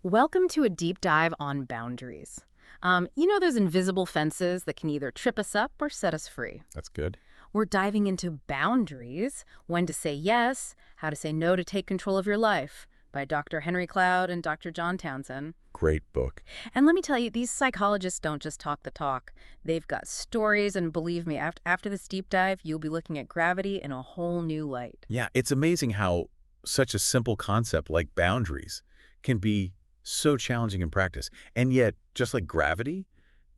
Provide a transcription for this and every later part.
Welcome to a deep dive on boundaries. Those invisible fences that can either trip us up or set us free. That's good. We're diving into boundaries, when to say yes, how to say no to take control of your life, by Dr. Henry Cloud and Dr. John Townsend. Great book. And let me tell you, these psychologists don't just talk the talk. They've got stories, and believe me, after this deep dive, you'll be looking at gravity in a whole new light. Yeah, it's amazing how such a simple concept like boundaries can be so challenging in practice. And yet, just like gravity,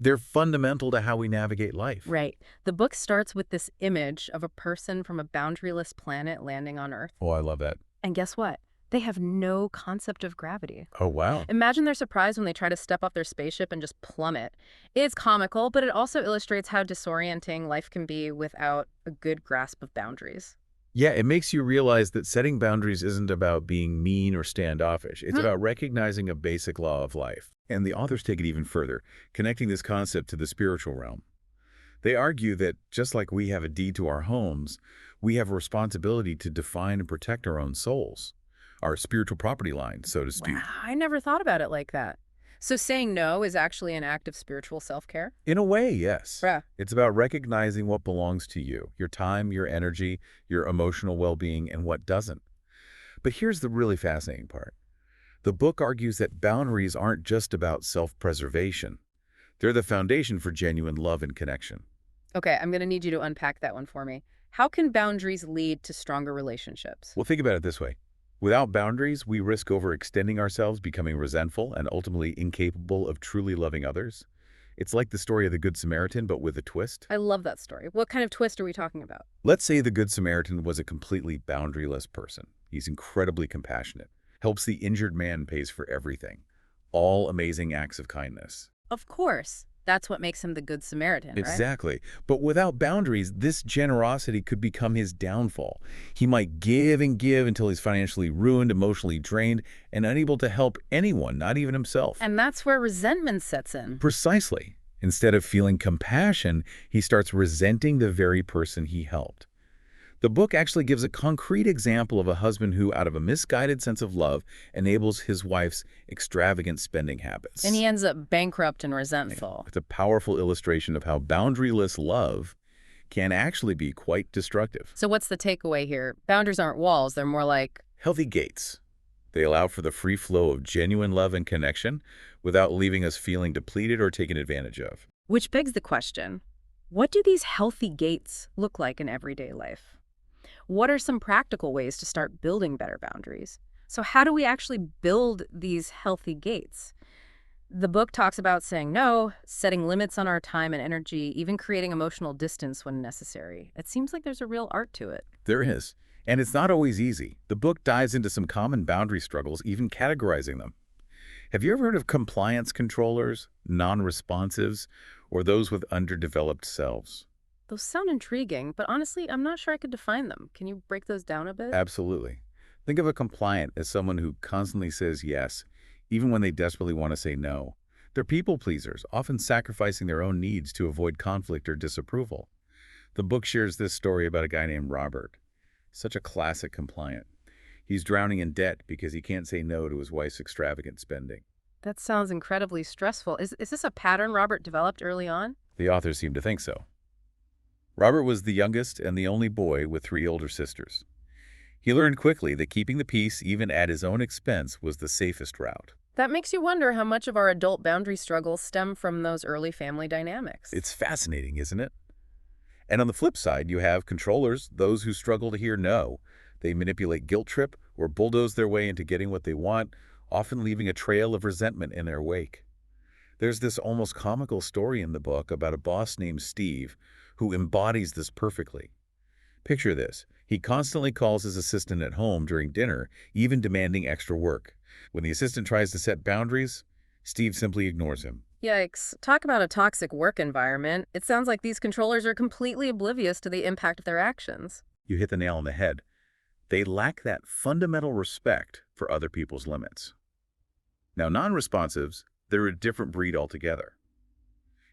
they're fundamental to how we navigate life. Right. The book starts with this image of a person from a boundaryless planet landing on Earth. Oh, I love that. And guess what? They have no concept of gravity. Oh, wow. Imagine their surprise when they try to step off their spaceship and just plummet. It's comical, but it also illustrates how disorienting life can be without a good grasp of boundaries. Yeah, it makes you realize that setting boundaries isn't about being mean or standoffish. It's Hmm. about recognizing a basic law of life. And the authors take it even further, connecting this concept to the spiritual realm. They argue that just like we have a deed to our homes, we have a responsibility to define and protect our own souls, our spiritual property line, so to speak. Wow, I never thought about it like that. So saying no is actually an act of spiritual self-care? In a way, yes. Yeah. It's about recognizing what belongs to you, your time, your energy, your emotional well-being, and what doesn't. But here's the really fascinating part. The book argues that boundaries aren't just about self-preservation. They're the foundation for genuine love and connection. Okay, I'm going to need you to unpack that one for me. How can boundaries lead to stronger relationships? Well, think about it this way. Without boundaries, we risk overextending ourselves, becoming resentful, and ultimately incapable of truly loving others. It's like the story of the Good Samaritan, but with a twist. I love that story. What kind of twist are we talking about? Let's say the Good Samaritan was a completely boundaryless person. He's incredibly compassionate, helps the injured man, pays for everything. All amazing acts of kindness. Of course. That's what makes him the Good Samaritan, right? Exactly. But without boundaries, this generosity could become his downfall. He might give and give until he's financially ruined, emotionally drained, and unable to help anyone, not even himself. And that's where resentment sets in. Precisely. Instead of feeling compassion, he starts resenting the very person he helped. The book actually gives a concrete example of a husband who, out of a misguided sense of love, enables his wife's extravagant spending habits. And he ends up bankrupt and resentful. It's a powerful illustration of how boundaryless love can actually be quite destructive. So what's the takeaway here? Boundaries aren't walls. They're more like, Healthy gates. They allow for the free flow of genuine love and connection without leaving us feeling depleted or taken advantage of. which begs the question, what do these healthy gates look like in everyday life? What are some practical ways to start building better boundaries? So how do we actually build these healthy gates? The book talks about saying no, setting limits on our time and energy, even creating emotional distance when necessary. It seems like there's a real art to it. There is. And it's not always easy. The book dives into some common boundary struggles, even categorizing them. Have you ever heard of compliance controllers, non-responsives, or those with underdeveloped selves? Those sound intriguing, but honestly, I'm not sure I could define them. Can you break those down a bit? Absolutely. Think of a compliant as someone who constantly says yes, even when they desperately want to say no. They're people pleasers, often sacrificing their own needs to avoid conflict or disapproval. The book shares this story about a guy named Robert. Such a classic compliant. He's drowning in debt because he can't say no to his wife's extravagant spending. That sounds incredibly stressful. Is this a pattern Robert developed early on? The authors seem to think so. Robert was the youngest and the only boy with 3 older sisters. He learned quickly that keeping the peace, even at his own expense, was the safest route. That makes you wonder how much of our adult boundary struggles stem from those early family dynamics. It's fascinating, isn't it? And on the flip side, you have controllers, those who struggle to hear no. They manipulate, guilt trip, or bulldoze their way into getting what they want, often leaving a trail of resentment in their wake. There's this almost comical story in the book about a boss named Steve who embodies this perfectly. Picture this. He constantly calls his assistant at home during dinner, even demanding extra work. When the assistant tries to set boundaries, Steve simply ignores him. Yikes. Talk about a toxic work environment. It sounds like these controllers are completely oblivious to the impact of their actions. You hit the nail on the head. They lack that fundamental respect for other people's limits. Now, non-responsives, they're a different breed altogether.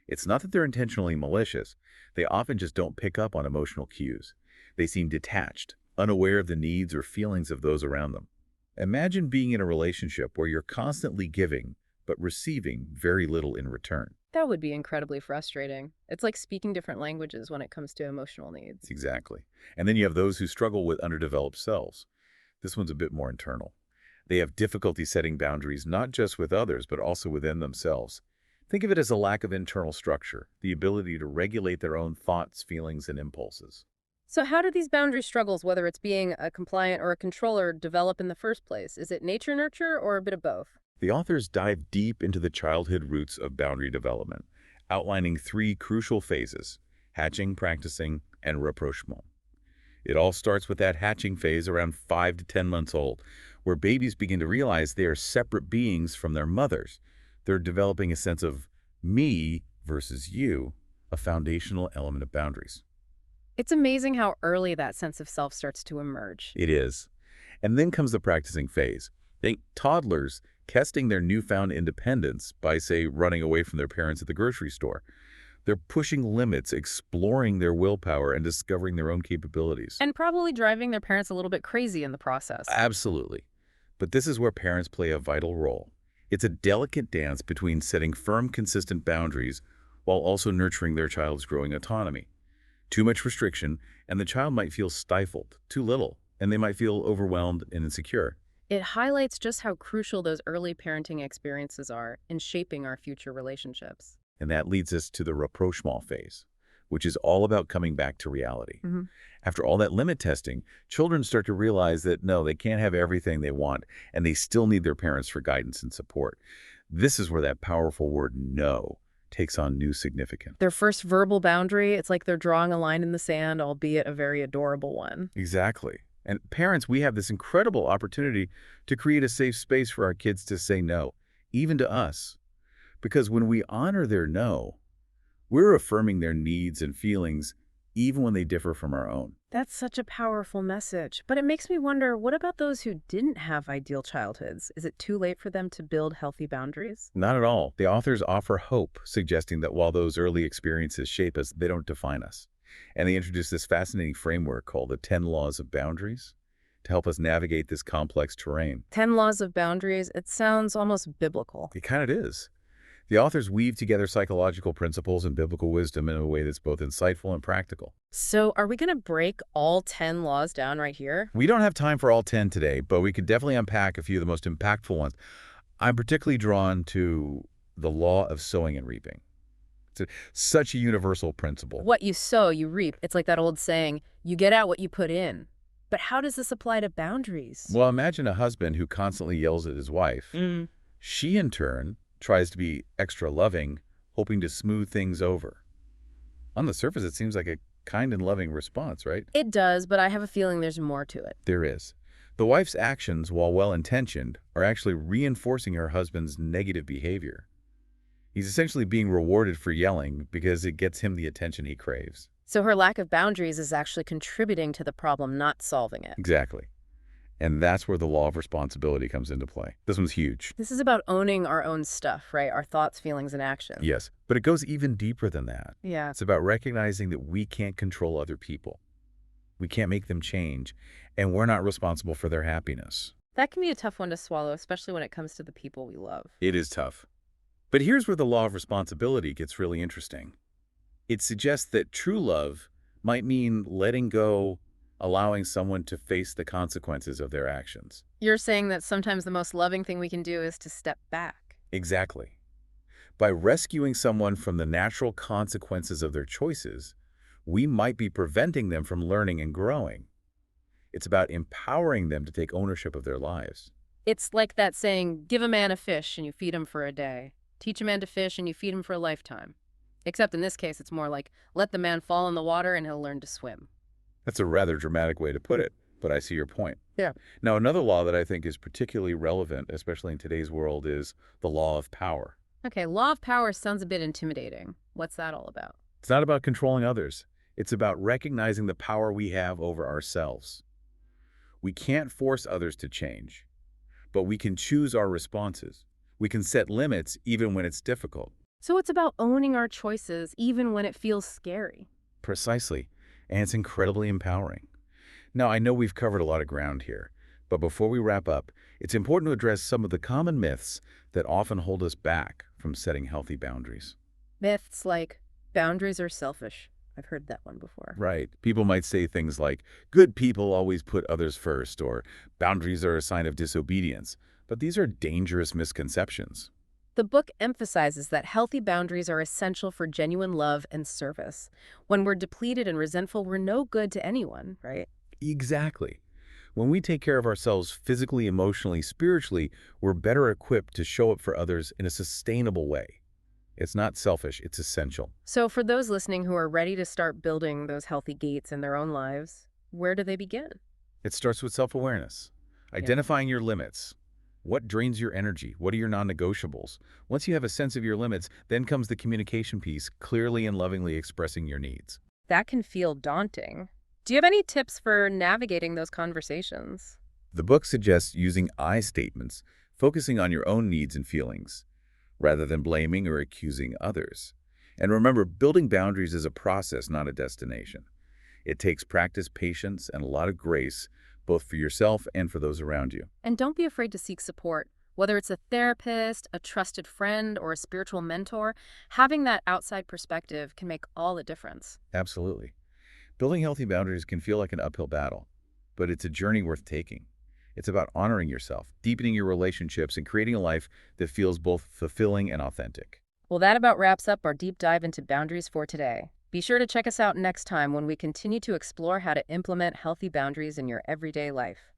It's not that they're intentionally malicious. They often just don't pick up on emotional cues. They seem detached, unaware of the needs or feelings of those around them. Imagine being in a relationship where you're constantly giving, but receiving very little in return. That would be incredibly frustrating. It's like speaking different languages when it comes to emotional needs. Exactly. And then you have those who struggle with underdeveloped selves. This one's a bit more internal. They have difficulty setting boundaries not just with others, but also within themselves. Think of it as a lack of internal structure, the ability to regulate their own thoughts, feelings, and impulses. So how do these boundary struggles, whether it's being a compliant or a controller, develop in the first place? Is it nature nurture or a bit of both? The authors dive deep into the childhood roots of boundary development, outlining three crucial phases: hatching, practicing, and rapprochement. It all starts with that hatching phase around 5 to 10 months old, where babies begin to realize they are separate beings from their mothers. They're developing a sense of me versus you, a foundational element of boundaries. It's amazing how early that sense of self starts to emerge. It is. And then comes the practicing phase. Think toddlers testing their newfound independence by, say, running away from their parents at the grocery store. They're pushing limits, exploring their willpower, and discovering their own capabilities. And probably driving their parents a little bit crazy in the process. Absolutely. But this is where parents play a vital role. It's a delicate dance between setting firm, consistent boundaries while also nurturing their child's growing autonomy. Too much restriction, and the child might feel stifled. Too little, and they might feel overwhelmed and insecure. It highlights just how crucial those early parenting experiences are in shaping our future relationships. And that leads us to the rapprochement phase, which is all about coming back to reality. Hmm. After all that limit testing, children start to realize that no, they can't have everything they want, and they still need their parents for guidance and support. This is where that powerful word no takes on new significance. Their first verbal boundary, it's like they're drawing a line in the sand, albeit a very adorable one. Exactly. And parents, we have this incredible opportunity to create a safe space for our kids to say no, even to us. Because when we honor their no, we're affirming their needs and feelings even when they differ from our own. That's such a powerful message. But it makes me wonder, what about those who didn't have ideal childhoods? Is it too late for them to build healthy boundaries? Not at all. The authors offer hope, suggesting that while those early experiences shape us, they don't define us. And they introduce this fascinating framework called the 10 Laws of Boundaries to help us navigate this complex terrain. 10 laws of boundaries, it sounds almost biblical. It kind of is. The authors weave together psychological principles and biblical wisdom in a way that's both insightful and practical. So are we going to break all 10 laws down right here? We don't have time for all 10 today, but we could definitely unpack a few of the most impactful ones. I'm particularly drawn to the law of sowing and reaping. Such a universal principle. What you sow, you reap. It's like that old saying, you get out what you put in. But how does this apply to boundaries? Well, imagine a husband who constantly yells at his wife. She, in turn, tries to be extra loving, hoping to smooth things over. On the surface, it seems like a kind and loving response, right? It does, but I have a feeling there's more to it. There is. The wife's actions, while well-intentioned, are actually reinforcing her husband's negative behavior. He's essentially being rewarded for yelling because it gets him the attention he craves. So her lack of boundaries is actually contributing to the problem, not solving it. Exactly. And that's where the law of responsibility comes into play. This one's huge. This is about owning our own stuff, right? Our thoughts, feelings, and actions. Yes, but it goes even deeper than that. Yeah. It's about recognizing that we can't control other people. We can't make them change, and we're not responsible for their happiness. That can be a tough one to swallow, especially when it comes to the people we love. It is tough. But here's where the law of responsibility gets really interesting. It suggests that true love might mean letting go, allowing someone to face the consequences of their actions. You're saying that sometimes the most loving thing we can do is to step back. Exactly. By rescuing someone from the natural consequences of their choices, we might be preventing them from learning and growing. It's about empowering them to take ownership of their lives. It's like that saying, give a man a fish and you feed him for a day. Teach a man to fish and you feed him for a lifetime. Except in this case, it's more like, let the man fall in the water and he'll learn to swim. That's a rather dramatic way to put it, but I see your point. Yeah. Now, another law that I think is particularly relevant, especially in today's world, is the law of power. Okay, law of power sounds a bit intimidating. What's that all about? It's not about controlling others. It's about recognizing the power we have over ourselves. We can't force others to change, but we can choose our responses. We can set limits even when it's difficult. So it's about owning our choices even when it feels scary. Precisely. And it's incredibly empowering. Now, I know we've covered a lot of ground here, But before we wrap up, it's important to address some of the common myths that often hold us back from setting healthy boundaries. Myths like boundaries are selfish. I've heard that one before. Right. People might say things like, good people always put others first, or boundaries are a sign of disobedience. But these are dangerous misconceptions. The book emphasizes that healthy boundaries are essential for genuine love and service. When we're depleted and resentful, we're no good to anyone, right? Exactly. When we take care of ourselves physically, emotionally, spiritually, we're better equipped to show up for others in a sustainable way. It's not selfish, it's essential. So for those listening who are ready to start building those healthy gates in their own lives, where do they begin? It starts with self-awareness, Yeah. identifying your limits. What drains your energy? What are your non-negotiables? Once you have a sense of your limits, then comes the communication piece, clearly and lovingly expressing your needs. That can feel daunting. Do you have any tips for navigating those conversations? The book suggests using I statements, focusing on your own needs and feelings, rather than blaming or accusing others. And remember, building boundaries is a process, not a destination. It takes practice, patience, and a lot of grace, both for yourself and for those around you. And don't be afraid to seek support. Whether it's a therapist, a trusted friend, or a spiritual mentor, having that outside perspective can make all the difference. Absolutely. Building healthy boundaries can feel like an uphill battle, but it's a journey worth taking. It's about honoring yourself, deepening your relationships, and creating a life that feels both fulfilling and authentic. Well, that about wraps up our deep dive into boundaries for today. Be sure to check us out next time when we continue to explore how to implement healthy boundaries in your everyday life.